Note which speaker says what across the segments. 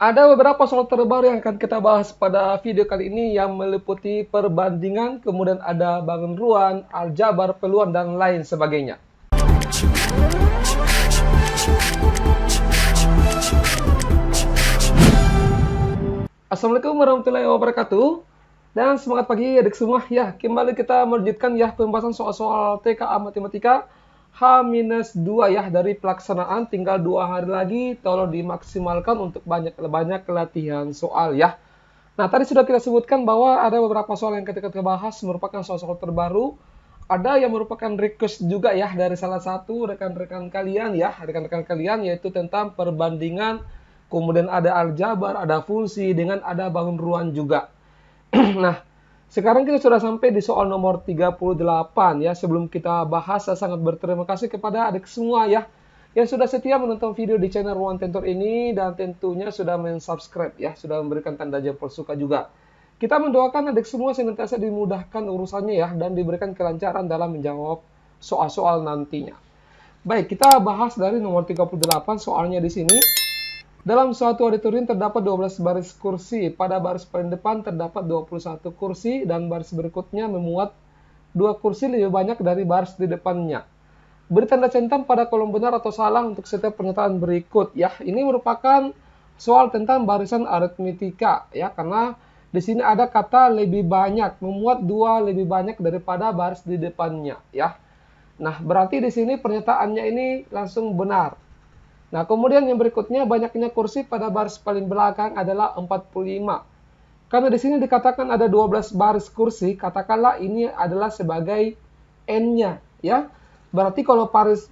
Speaker 1: Ada beberapa soal terbaru yang akan kita bahas pada video kali ini yang meliputi perbandingan, kemudian ada bangun aljabar, peluang, dan lain sebagainya. Assalamualaikum warahmatullahi wabarakatuh. Dan semangat pagi adik semua ya. Kembali kita melanjutkan ya pembahasan soal-soal TKA Matematika H-2 ya dari pelaksanaan. Tinggal 2 hari lagi, tolong dimaksimalkan untuk banyak latihan soal ya. Nah, tadi sudah kita sebutkan bahwa ada beberapa soal yang kita bahas merupakan soal-soal terbaru. Ada yang merupakan request juga ya dari salah satu rekan-rekan kalian ya, rekan-rekan kalian, yaitu tentang perbandingan, kemudian ada aljabar, ada fungsi, dengan ada bangun ruang juga. Nah, sekarang kita sudah sampai di soal nomor 38 ya. Sebelum kita bahas, saya sangat berterima kasih kepada adik semua ya yang sudah setia menonton video di channel Ruang Tentor ini dan tentunya sudah mensubscribe ya, sudah memberikan tanda jempol suka juga. Kita mendoakan adik semua senantiasa dimudahkan urusannya ya dan diberikan kelancaran dalam menjawab soal-soal nantinya. Baik, kita bahas dari nomor 38 soalnya di sini. Dalam suatu auditorium terdapat 12 baris kursi. Pada baris paling depan terdapat 21 kursi dan baris berikutnya memuat 2 kursi lebih banyak dari baris di depannya. Beri tanda centang pada kolom benar atau salah untuk setiap pernyataan berikut ya. Ini merupakan soal tentang barisan aritmetika ya, karena di sini ada kata lebih banyak, memuat 2 lebih banyak daripada baris di depannya ya. Nah, berarti di sini pernyataannya ini langsung benar. Nah, kemudian yang berikutnya, banyaknya kursi pada baris paling belakang adalah 45. Karena di sini dikatakan ada 12 baris kursi, katakanlah ini adalah sebagai N-nya, ya. Berarti kalau baris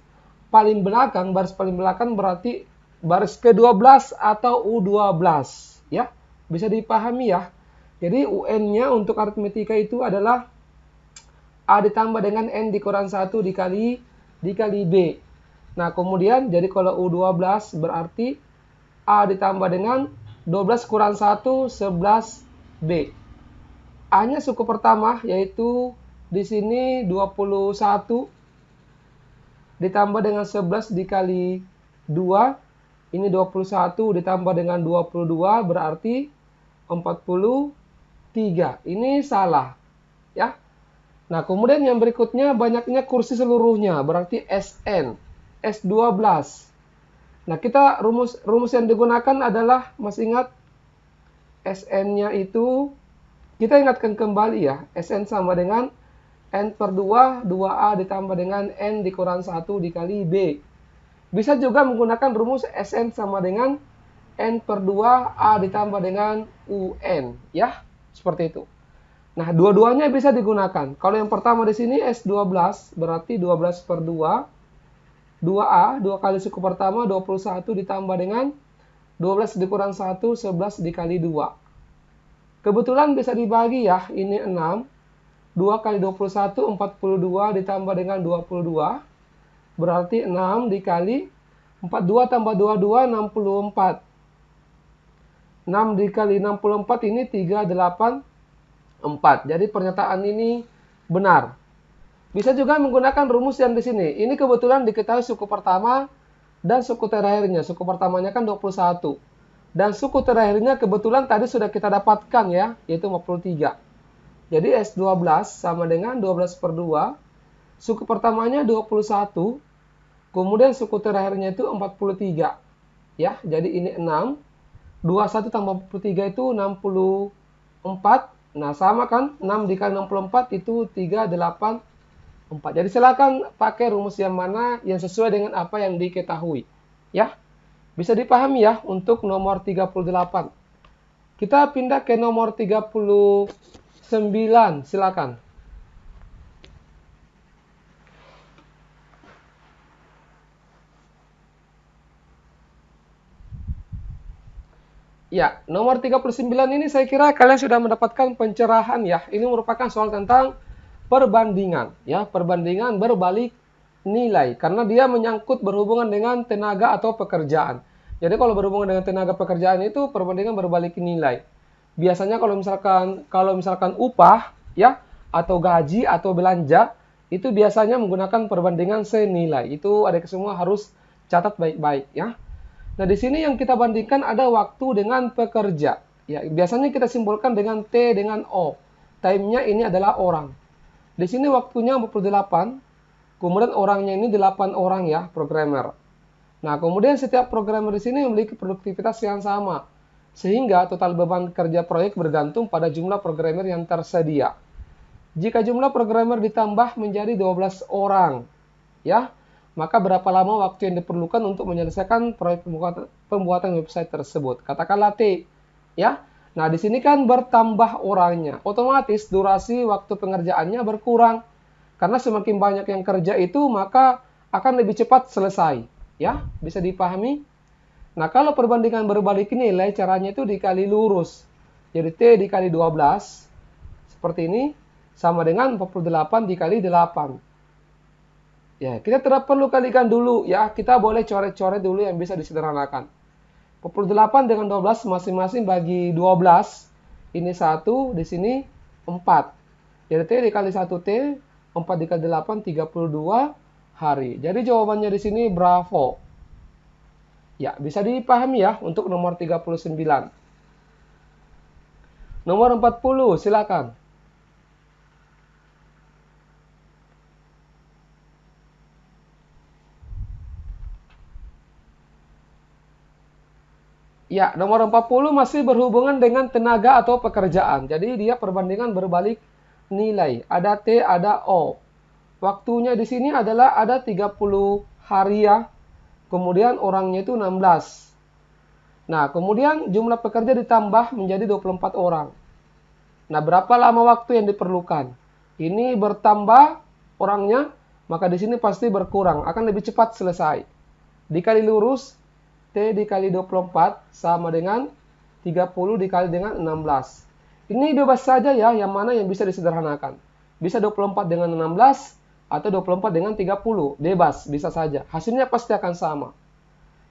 Speaker 1: paling belakang berarti baris ke-12 atau U12, ya. Bisa dipahami ya. Jadi UN-nya untuk aritmetika itu adalah A ditambah dengan N dikurang 1 dikali B. Nah, kemudian jadi kalau U12 berarti A ditambah dengan 12 kurang 1, 11B. A-nya suku pertama yaitu di sini 21 ditambah dengan 11 dikali 2. Ini 21 ditambah dengan 22 berarti 43. Ini salah, ya. Nah, kemudian yang berikutnya banyaknya kursi seluruhnya berarti SN. S12. Nah, kita rumus yang digunakan adalah, masih ingat SN-nya itu, kita ingatkan kembali ya, SN sama dengan N per 2, 2A ditambah dengan N dikurang 1 dikali B. Bisa juga menggunakan rumus SN sama dengan N per 2, A ditambah dengan UN, ya, seperti itu. Nah, dua-duanya bisa digunakan. Kalau yang pertama di sini S12, berarti 12 per 2, 2A, 2 kali suku pertama, 21 ditambah dengan 12 dikurang 1, 11 dikali 2. Kebetulan bisa dibagi ya, ini 6. 2 kali 21, 42 ditambah dengan 22. Berarti 6 dikali 42 tambah 22, 64. 6 dikali 64 ini 384. Jadi pernyataan ini benar. Bisa juga menggunakan rumus yang di sini. Ini kebetulan diketahui suku pertama dan suku terakhirnya. Suku pertamanya kan 21. Dan suku terakhirnya kebetulan tadi sudah kita dapatkan ya, yaitu 53. Jadi S12 sama dengan 12 per 2. Suku pertamanya 21. Kemudian suku terakhirnya itu 43. Ya, jadi ini 6. 21 tambah 43 itu 64. Nah, sama kan? 6 dikali 64 itu 384. Jadi silakan pakai rumus yang mana yang sesuai dengan apa yang diketahui. Ya, bisa dipahami ya untuk nomor 38. Kita pindah ke nomor 39. Silakan. Ya, nomor 39 ini saya kira kalian sudah mendapatkan pencerahan ya. Ini merupakan soal tentang perbandingan ya, perbandingan berbalik nilai karena dia menyangkut berhubungan dengan tenaga atau pekerjaan. Jadi kalau berhubungan dengan tenaga pekerjaan itu perbandingan berbalik nilai. Biasanya kalau misalkan upah ya atau gaji atau belanja itu biasanya menggunakan perbandingan senilai. Itu adik semua harus catat baik-baik ya. Nah, di sini yang kita bandingkan ada waktu dengan pekerja. Ya, biasanya kita simpulkan dengan T dengan O. Time-nya ini adalah orang. Di sini waktunya 48, kemudian orangnya ini 8 orang ya, programmer. Nah, kemudian setiap programmer di sini memiliki produktivitas yang sama. Sehingga total beban kerja proyek bergantung pada jumlah programmer yang tersedia. Jika jumlah programmer ditambah menjadi 12 orang, ya, maka berapa lama waktu yang diperlukan untuk menyelesaikan proyek pembuatan website tersebut? Katakanlah T, ya. Nah, di sini kan bertambah orangnya. Otomatis durasi waktu pengerjaannya berkurang. Karena semakin banyak yang kerja itu, maka akan lebih cepat selesai. Ya, bisa dipahami? Nah, kalau perbandingan berbalik nilai, caranya itu dikali lurus. Jadi T dikali 12, seperti ini, sama dengan 48 dikali 8. Ya, kita tidak perlu kalikan dulu ya. Kita boleh coret-coret dulu yang bisa disederhanakan. 48 dengan 12 masing-masing bagi 12. Ini 1, di sini 4. Jadi T dikali 1T, 4 dikali 8, 32 hari. Jadi jawabannya di sini bravo. Ya, bisa dipahami ya untuk nomor 39. Nomor 40, silakan. Ya, nomor 40 masih berhubungan dengan tenaga atau pekerjaan. Jadi dia perbandingan berbalik nilai. Ada T, ada O. Waktunya di sini adalah ada 30 hari ya. Kemudian orangnya itu 16. Nah, kemudian jumlah pekerja ditambah menjadi 24 orang. Nah, berapa lama waktu yang diperlukan? Ini bertambah orangnya, maka di sini pasti berkurang. Akan lebih cepat selesai. Dikali lurus, T dikali 24 sama dengan 30 dikali dengan 16. Ini bebas saja ya, yang mana yang bisa disederhanakan. Bisa 24 dengan 16 atau 24 dengan 30. Bebas, bisa saja. Hasilnya pasti akan sama.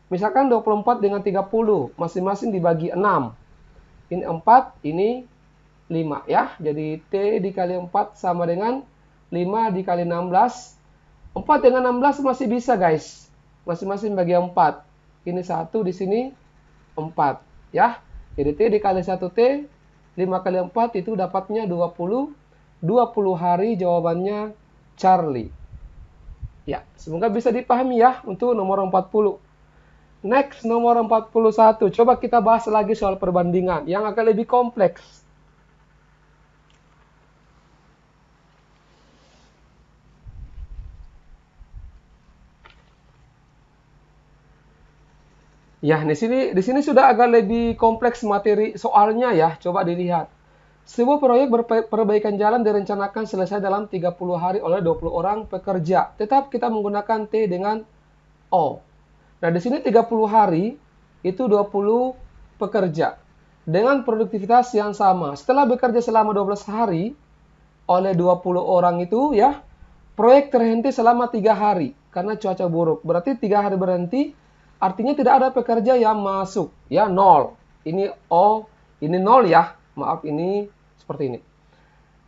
Speaker 1: Misalkan 24 dengan 30, masing-masing dibagi 6. Ini 4, ini 5 ya. Jadi T dikali 4 sama dengan 5 dikali 16. 4 dengan 16 masih bisa guys. Masing-masing bagi 4. Ini 1, di sini 4. Ya. Jadi T dikali 1T, 5 kali 4 itu dapatnya 20. 20 hari jawabannya Charlie. Ya, semoga bisa dipahami ya untuk nomor 40. Next, nomor 41. Coba kita bahas lagi soal perbandingan yang akan lebih kompleks. Ya, di sini sudah agak lebih kompleks materi soalnya ya. Coba dilihat. Sebuah proyek perbaikan jalan direncanakan selesai dalam 30 hari oleh 20 orang pekerja. Tetap kita menggunakan T dengan O. Nah, di sini 30 hari itu 20 pekerja dengan produktivitas yang sama. Setelah bekerja selama 12 hari oleh 20 orang itu ya, proyek terhenti selama 3 hari karena cuaca buruk. Berarti 3 hari berhenti, artinya tidak ada pekerja yang masuk. Ya, 0. Ini O, ini 0 ya. Maaf, ini seperti ini.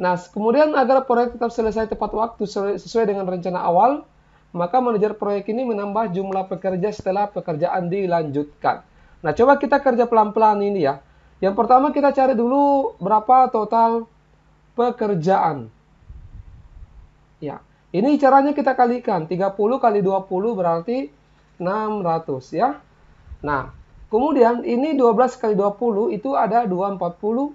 Speaker 1: Nah, kemudian agar proyek tetap selesai tepat waktu sesuai dengan rencana awal, maka manajer proyek ini menambah jumlah pekerja setelah pekerjaan dilanjutkan. Nah, coba kita kerja pelan-pelan ini ya. Yang pertama kita cari dulu berapa total pekerjaan. Ya, ini caranya kita kalikan. 30 kali 20 berarti 600 ya. Nah, kemudian ini 12 kali 20 itu ada 240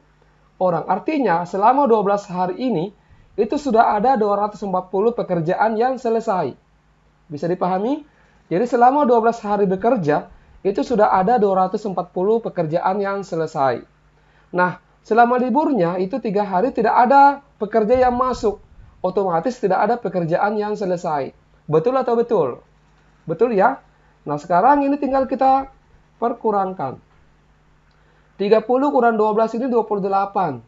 Speaker 1: orang. Artinya selama 12 hari ini itu sudah ada 240 pekerjaan yang selesai. Bisa dipahami? Jadi selama 12 hari bekerja itu sudah ada 240 pekerjaan yang selesai. Nah, selama liburnya itu 3 hari tidak ada pekerja yang masuk. Otomatis tidak ada pekerjaan yang selesai. Betul atau betul? Betul ya? Nah, sekarang ini tinggal kita perkurangkan. 30 kurang 12 ini 28.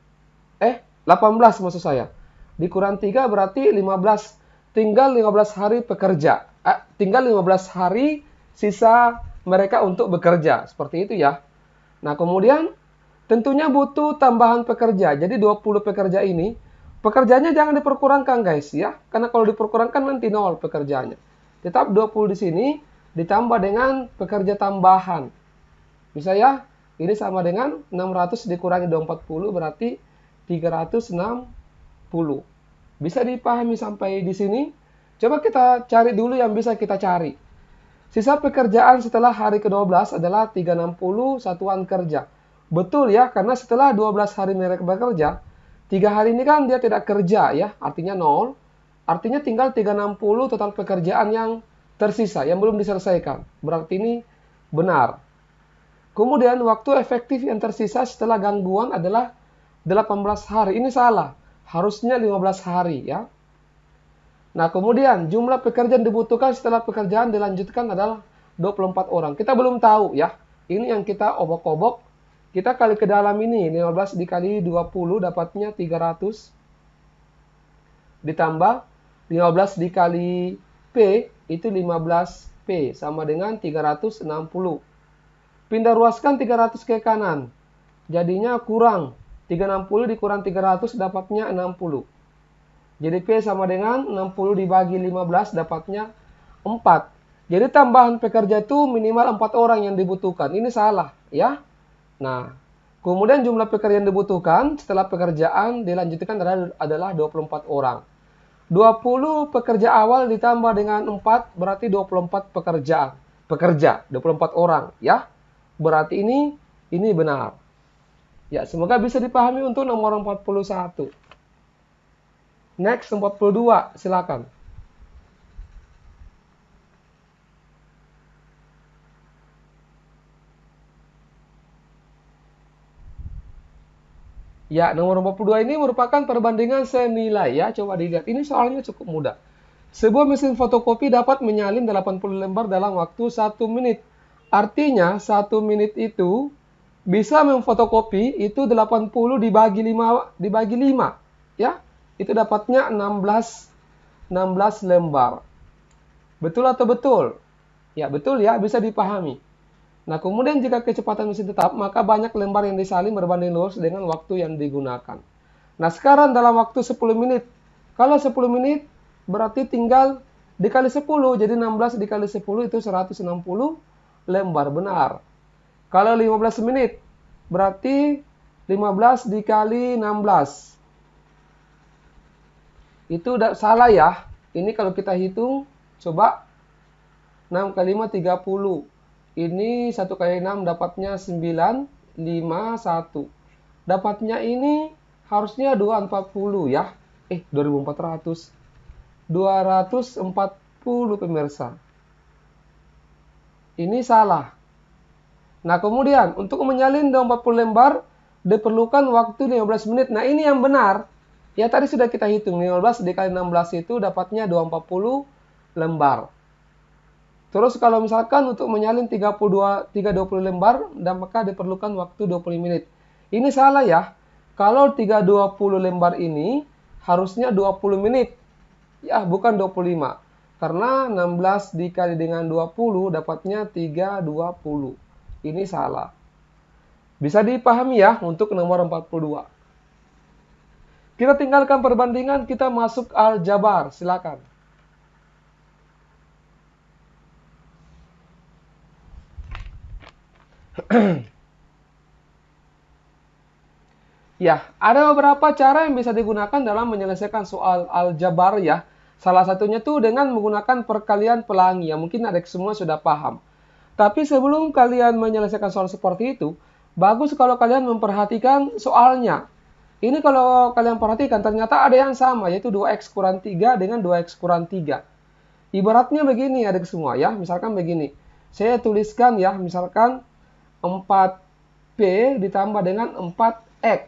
Speaker 1: 18 maksud saya. Dikurang 3 berarti 15. Tinggal 15 hari pekerja. Tinggal 15 hari sisa mereka untuk bekerja. Seperti itu ya. Nah, kemudian tentunya butuh tambahan pekerja. Jadi 20 pekerja ini, pekerjanya jangan diperkurangkan guys ya. Karena kalau diperkurangkan nanti 0 pekerjanya. Tetap 20 di sini ditambah dengan pekerja tambahan. Bisa ya? Ini sama dengan 600 dikurangi 240 berarti 360. Bisa dipahami sampai di sini? Coba kita cari dulu yang bisa kita cari. Sisa pekerjaan setelah hari ke-12 adalah 360 satuan kerja. Betul ya, karena setelah 12 hari mereka bekerja, 3 hari ini kan dia tidak kerja ya, artinya 0. Artinya tinggal 360 total pekerjaan yang tersisa, yang belum diselesaikan. Berarti ini benar. Kemudian waktu efektif yang tersisa setelah gangguan adalah 18 hari. Ini salah. Harusnya 15 hari ya. Nah, kemudian jumlah pekerja yang dibutuhkan setelah pekerjaan dilanjutkan adalah 24 orang. Kita belum tahu ya. Ini yang kita obok-obok. Kita kali ke dalam ini, 15 dikali 20 dapatnya 300. Ditambah 15 dikali P, itu 15P, sama dengan 360. Pindah ruaskan 300 ke kanan. Jadinya kurang. 360 dikurang 300 dapatnya 60. Jadi P sama dengan 60 dibagi 15 dapatnya 4. Jadi tambahan pekerja itu minimal 4 orang yang dibutuhkan. Ini salah ya. Nah, kemudian jumlah pekerja yang dibutuhkan setelah pekerjaan dilanjutkan adalah 24 orang. 20 pekerja awal ditambah dengan 4 berarti 24 pekerja, 24 orang ya. Berarti ini benar. Ya, semoga bisa dipahami untuk nomor 41. Next 42, silakan. Ya, nomor 42 ini merupakan perbandingan senilai ya. Coba dilihat. Ini soalnya cukup mudah. Sebuah mesin fotokopi dapat menyalin 80 lembar dalam waktu 1 menit. Artinya 1 menit itu bisa memfotokopi itu 80 dibagi 5 ya. Itu dapatnya 16 lembar. Betul atau betul? Ya, betul ya, bisa dipahami. Nah, kemudian jika kecepatan mesin tetap, maka banyak lembar yang disalin berbanding lurus dengan waktu yang digunakan. Nah, sekarang dalam waktu 10 menit. Kalau 10 menit, berarti tinggal dikali 10. Jadi 16 dikali 10 itu 160 lembar, benar. Kalau 15 menit, berarti 15 dikali 16. Itu udah salah ya. Ini kalau kita hitung, coba 6 kali 5, 30. Ini 1 kali 6 dapatnya 9, 5, 1. Dapatnya ini harusnya 240 ya. 2400. 240 pemirsa. Ini salah. Nah, kemudian untuk menyalin 40 lembar diperlukan waktu 15 menit. Nah, ini yang benar. Ya, tadi sudah kita hitung. 15 dikali 16 itu dapatnya 240 lembar. Terus kalau misalkan untuk menyalin 320 lembar, dan maka diperlukan waktu 20 menit. Ini salah ya. Kalau 320 lembar ini harusnya 20 menit. Ya, bukan 25. Karena 16 dikali dengan 20 dapatnya 320. Ini salah. Bisa dipahami ya untuk nomor 42. Kita tinggalkan perbandingan, kita masuk aljabar. Silakan. Ya, ada beberapa cara yang bisa digunakan dalam menyelesaikan soal aljabar ya. Salah satunya tuh dengan menggunakan perkalian pelangi yang mungkin adik semua sudah paham. Tapi sebelum kalian menyelesaikan soal seperti itu, bagus kalau kalian memperhatikan soalnya. Ini kalau kalian perhatikan ternyata ada yang sama, yaitu 2x kurang 3 dengan 2x kurang 3. Ibaratnya begini adik semua ya, misalkan begini. Saya tuliskan ya, misalkan 4P ditambah dengan 4X.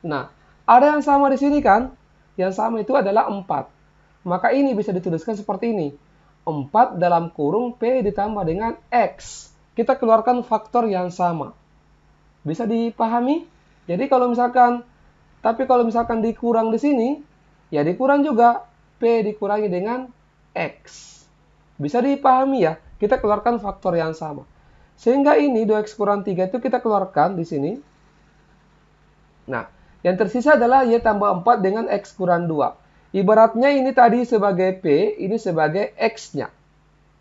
Speaker 1: Nah, ada yang sama di sini kan? Yang sama itu adalah 4. Maka ini bisa dituliskan seperti ini. 4 dalam kurung P ditambah dengan X. Kita keluarkan faktor yang sama. Bisa dipahami? Jadi kalau misalkan dikurang di sini, ya dikurang juga P dikurangi dengan X. Bisa dipahami ya? Kita keluarkan faktor yang sama. Sehingga ini 2x kurang 3 itu kita keluarkan di sini. Nah, yang tersisa adalah Y tambah 4 dengan X kurang 2. Ibaratnya ini tadi sebagai P, ini sebagai X-nya.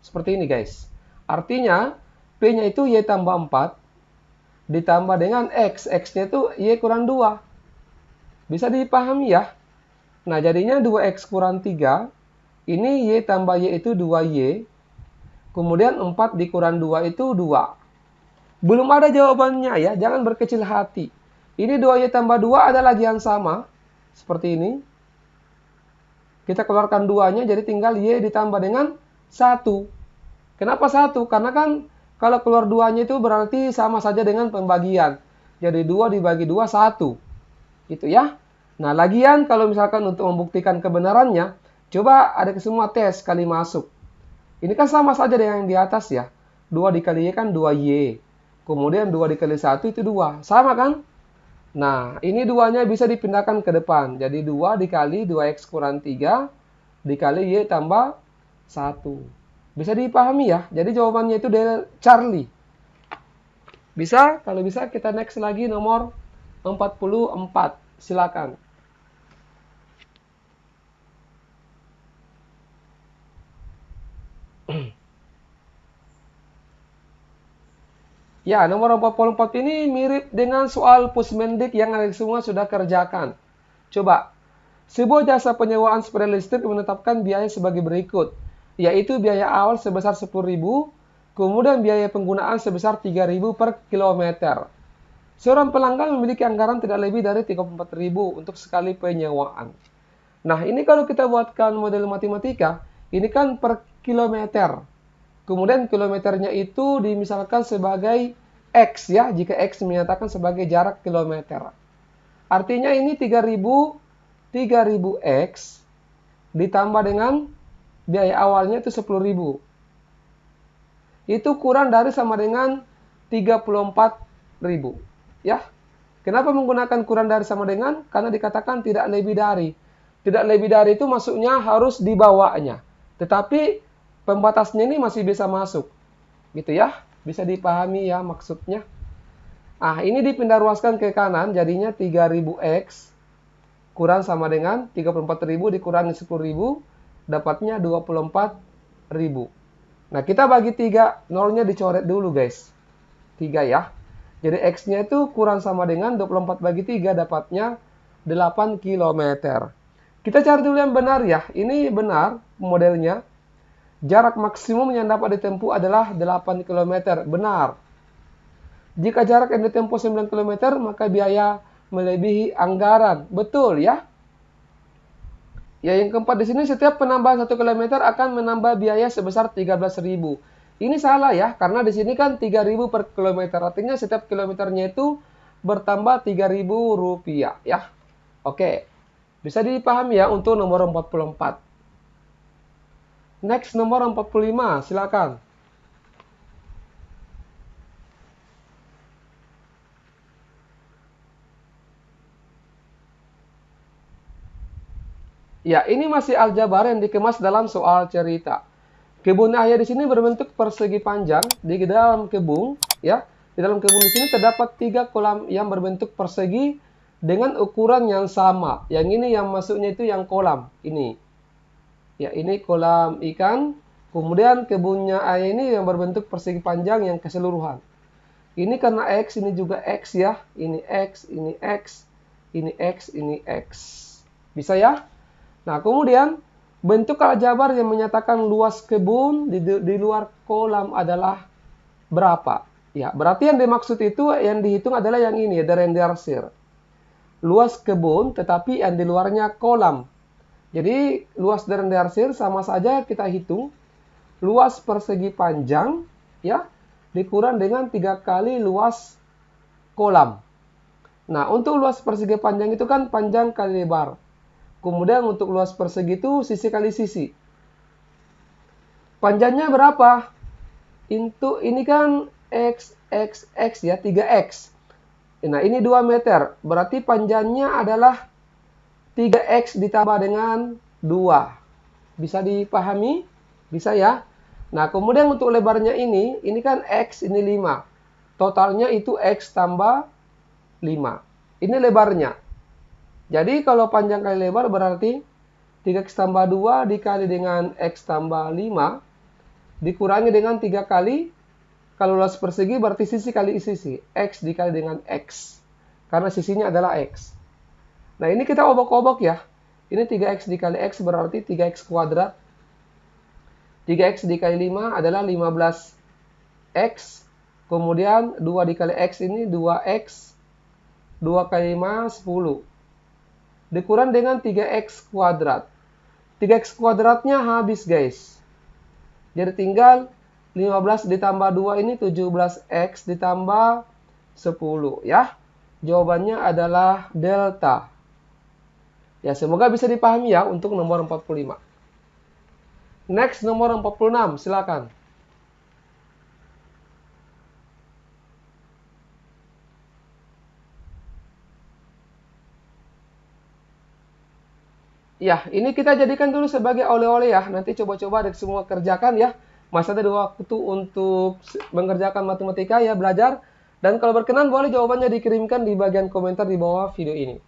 Speaker 1: Seperti ini guys. Artinya, P-nya itu Y tambah 4 ditambah dengan X. X-nya itu Y kurang 2. Bisa dipahami ya? Nah, jadinya 2X kurang 3. Ini Y tambah Y itu 2Y. Kemudian 4 dikurang 2 itu 2. Belum ada jawabannya ya, jangan berkecil hati. Ini 2Y tambah 2 ada lagi yang sama. Seperti ini. Kita keluarkan 2-nya, jadi tinggal Y ditambah dengan 1. Kenapa 1? Karena kan kalau keluar 2-nya itu berarti sama saja dengan pembagian. Jadi 2 dibagi 2, 1. Gitu ya. Nah, lagian kalau misalkan untuk membuktikan kebenarannya, coba ada semua tes kali masuk. Ini kan sama saja dengan yang di atas ya. 2 dikali Y kan 2Y. Kemudian 2 dikali 1 itu 2. Sama kan? Nah, ini 2-nya bisa dipindahkan ke depan. Jadi 2 dikali 2X kurang 3 dikali Y tambah 1. Bisa dipahami ya? Jadi jawabannya itu dari Charlie. Bisa? Kalau bisa kita next lagi nomor 44. Silakan. Ya, nomor 44 ini mirip dengan soal Pusmendik yang kalian semua sudah kerjakan. Coba, sebuah jasa penyewaan sepeda listrik menetapkan biaya sebagai berikut, yaitu biaya awal sebesar 10.000, kemudian biaya penggunaan sebesar 3.000 per kilometer. Seorang pelanggan memiliki anggaran tidak lebih dari 34.000 untuk sekali penyewaan. Nah, ini kalau kita buatkan model matematika, ini kan per kilometer. Kemudian kilometernya itu dimisalkan sebagai X ya, jika X menyatakan sebagai jarak kilometer. Artinya ini 3.000X ditambah dengan biaya awalnya itu 10.000. Itu kurang dari sama dengan 34.000. Ya. Kenapa menggunakan kurang dari sama dengan? Karena dikatakan tidak lebih dari. Tidak lebih dari itu maksudnya harus dibawanya. Tetapi pembatasnya ini masih bisa masuk. Gitu ya. Bisa dipahami ya maksudnya. Ah, ini dipindah ruaskan ke kanan, jadinya 3.000X kurang sama dengan 34.000 dikurangi 10.000, dapatnya 24.000. Nah, kita bagi 3, nolnya dicoret dulu guys. 3 ya. Jadi X-nya itu kurang sama dengan 24 bagi 3, dapatnya 8 km. Kita cari dulu yang benar ya. Ini benar modelnya. Jarak maksimum yang dapat ditempuh adalah 8 km. Benar. Jika jarak yang ditempuh 9 km, maka biaya melebihi anggaran. Betul ya? Ya, yang keempat di sini setiap penambahan 1 km akan menambah biaya sebesar 13.000. Ini salah ya, karena di sini kan 3.000 per kilometer. Artinya setiap kilometernya itu bertambah 3.000 rupiah ya. Oke. Bisa dipahami ya untuk nomor 44. Next nomor 45, silakan. Ya, ini masih aljabar yang dikemas dalam soal cerita. Kebun ayah di sini berbentuk persegi panjang. Di dalam kebun, ya, di dalam kebun di sini terdapat 3 kolam yang berbentuk persegi dengan ukuran yang sama. Yang ini yang masuknya itu yang kolam ini. Ya, ini kolam ikan. Kemudian kebunnya ayah ini yang berbentuk persegi panjang yang keseluruhan. Ini karena X, ini juga X ya. Ini X, ini X, ini X, ini X. Bisa ya? Nah, kemudian bentuk aljabar yang menyatakan luas kebun di luar kolam adalah berapa? Ya, berarti yang dimaksud itu yang dihitung adalah yang ini, the rendersir. Luas kebun tetapi yang di luarnya kolam. Jadi, luas the rendersir sama saja kita hitung. Luas persegi panjang, ya, dikurang dengan 3 kali luas kolam. Nah, untuk luas persegi panjang itu kan panjang kali lebar. Kemudian untuk luas persegi itu sisi kali sisi. Panjangnya berapa? Ini kan X ya, 3X. Nah, ini 2 meter. Berarti panjangnya adalah 3X ditambah dengan 2. Bisa dipahami? Bisa ya? Nah, kemudian untuk lebarnya ini kan X, ini 5. Totalnya itu X tambah 5. Ini lebarnya. Jadi kalau panjang kali lebar berarti 3x tambah 2 dikali dengan x tambah 5 dikurangi dengan 3 kali. Kalau luas persegi berarti sisi kali sisi. X dikali dengan X. Karena sisinya adalah X. Nah, ini kita obok-obok ya. Ini 3X dikali X berarti 3X kuadrat. 3X dikali 5 adalah 15X. Kemudian 2 dikali X ini 2X. 2 kali 5, 10. Dikurang dengan 3X kuadrat. 3X kuadratnya habis, guys. Jadi tinggal 15 ditambah 2 ini 17X ditambah 10 ya. Jawabannya adalah delta. Ya, semoga bisa dipahami ya untuk nomor 45. Next, nomor 46, silakan. Ya, ini kita jadikan dulu sebagai oleh-oleh ya. Nanti coba-coba adik semua kerjakan ya. Masih ada waktu untuk mengerjakan matematika ya, belajar. Dan kalau berkenan boleh jawabannya dikirimkan di bagian komentar di bawah video ini.